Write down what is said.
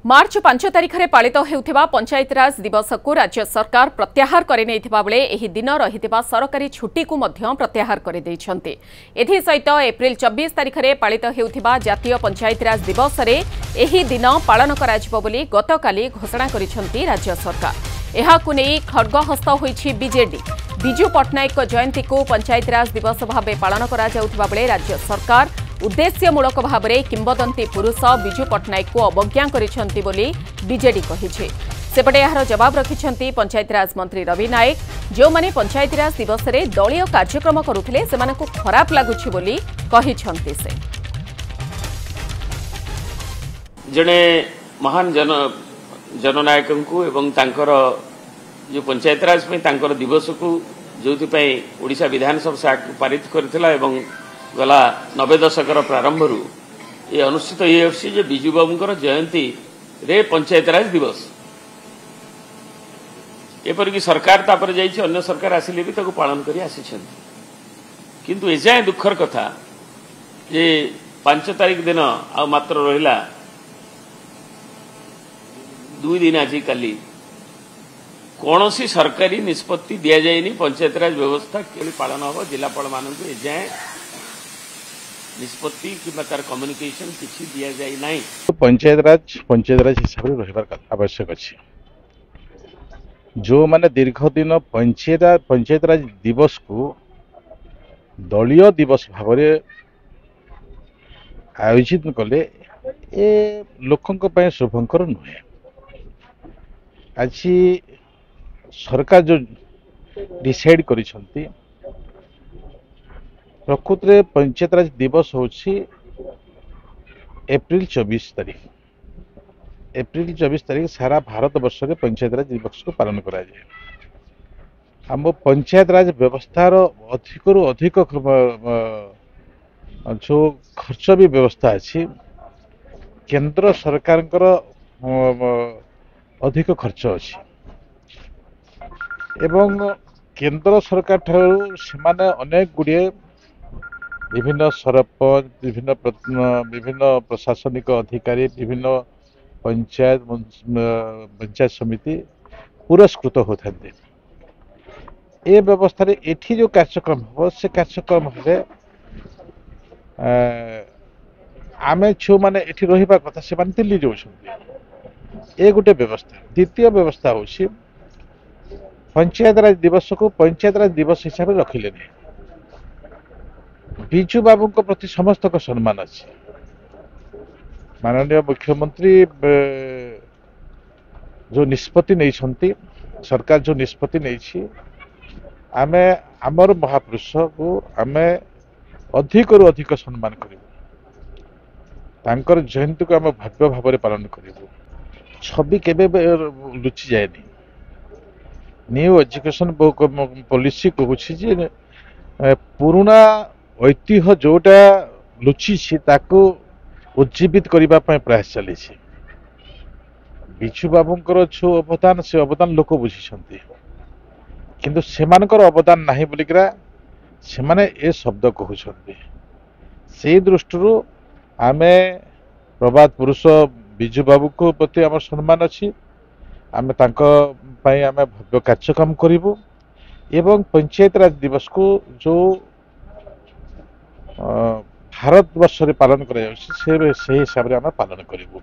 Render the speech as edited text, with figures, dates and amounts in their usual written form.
मार्च 5 तारिख में पालित होउथिबा पंचायतराज दिवस को राज्य सरकार प्रत्याहार करने बेले एही दिन रहिथिबा सरकारी छुट्टी को मध्य प्रत्याहार कर दैछन्ते। एथि सहित एप्रिल 24 तारिख में पालित होउथिबा जातीय पंचायतराज दिवस रे एही दिन पालन कराजिबो बोली गतकाली घोषणा करिसन्ती राज्य सरकार। एहाकु नै खड्गहस्त होईछि बीजेडी। बिजू पट्टनायक जयंती को पंचायतराज दिवस भाव पालन करा जाउथिबा बेले राज्य सरकार उद्देश्यमूलक भाव में किंवदंती पुरुष बिजू पट्टनायक को अवज्ञा करिसेंती बोली बीजेडी कहिछि। सेपटे यार जवाब रखिछंती पंचायतराज मंत्री रवि नायक, जो माने पंचायतराज दिवस रे दलीय कार्यक्रम करुथिले सेमानकु खराब लागुछि बोली कहिछंती। से जने महान जननायकंकु एवं तांकर जो पंचायतराज में तांकर दिवस को जोथि पई ओडिशा विधानसभा पारित करथिला एवं गला 90 दशकर प्रारंभ ये अनुष्ठित ये बिजू बाबूंकर जयंती रे पंचायतराज दिवस एपरिक सरकार तापर जाइए अन्य सरकार आसिले भी ताको पालन करी आसी किंतु एजाए दुखर कथा जे 5 तारिख दिन आ मात्र रहिला 2 दिन आज काली कौन सी सरकारी निष्पत्ति दि जाएनी पंचायतराज व्यवस्था के पालन हम जिलापाल मानक एजाए निष्पत्ति कि तार कम्युनिकेशन किसी दिया जाए नहीं। पंचायतराज हिसाब से रहिबार आवश्यक अच्छी। जो माने दीर्घ दिन पंचायतराज दिवस को दलीय दिवस भाव आयोजित कले ए लोकंक पय शुभंकर नुहे। आज सरकार जो डिसाइड करिसंती प्रकृत में पंचायतराज दिवस होछि एप्रिल 24 तारीख। एप्रिल 24 तारीख सारा भारत वर्ष में पंचायतराज दिवस को पालन करा जाए। हम पंचायतराज व्यवस्थार अधिकरु अधिक जो खर्च भी व्यवस्था अच्छी केंद्र सरकार अधिक खर्च अच्छी एवं केंद्र सरकार ठारू सेमाने अनेक गुड़िए विभिन्न सरपंच विभिन्न प्रशासनिक अधिकारी विभिन्न पंचायत समिति पुरस्कृत होते हैं। ये व्यवस्था एठी जो कार्यक्रम हम से कार्यक्रम आमे छो माने एठी रहिबा कथा से माने दिल्ली जाउछन्ती। ए गुटे व्यवस्था। द्वितीय व्यवस्था होछि पंचायतराज दिवस को पंचायतराज दिवस हिसाब से रखिले नहीं। बिजू बाबू को प्रति समस्त को सम्मान अच्छे। माननीय मुख्यमंत्री जो निष्पत्ति नहीं छंती सरकार जो निष्पत्ति नहीं आमे आमर महापुरुष को आमे अधिक अधिक सम्मान करूँ। तांकर जयंती को आम भव्य भाव में पालन करूँ। छवि केबे लुचि जाएनी। न्यू एजुकेशन पॉलिसी कहूँ पुराना ऐतिह्य जोटा लुचि उज्जीवित करने प्रयास चली। बिजू बाबूंकर जो अवदान से अवदान लोक बुझी किंतु सेमानकर अवदान नहीं बोलिकरा सेमाने ए शब्द कहते। से दृष्टि आमे प्रबाद पुरुष बिजू बाबू को प्रति आम सम्मान अच्छी। आमे आमे भव्य कार्यक्रम करूँ एवं पंचायतराज दिवस को जो भारत वर्ष पालन कर हिसाब से पालन करूँ।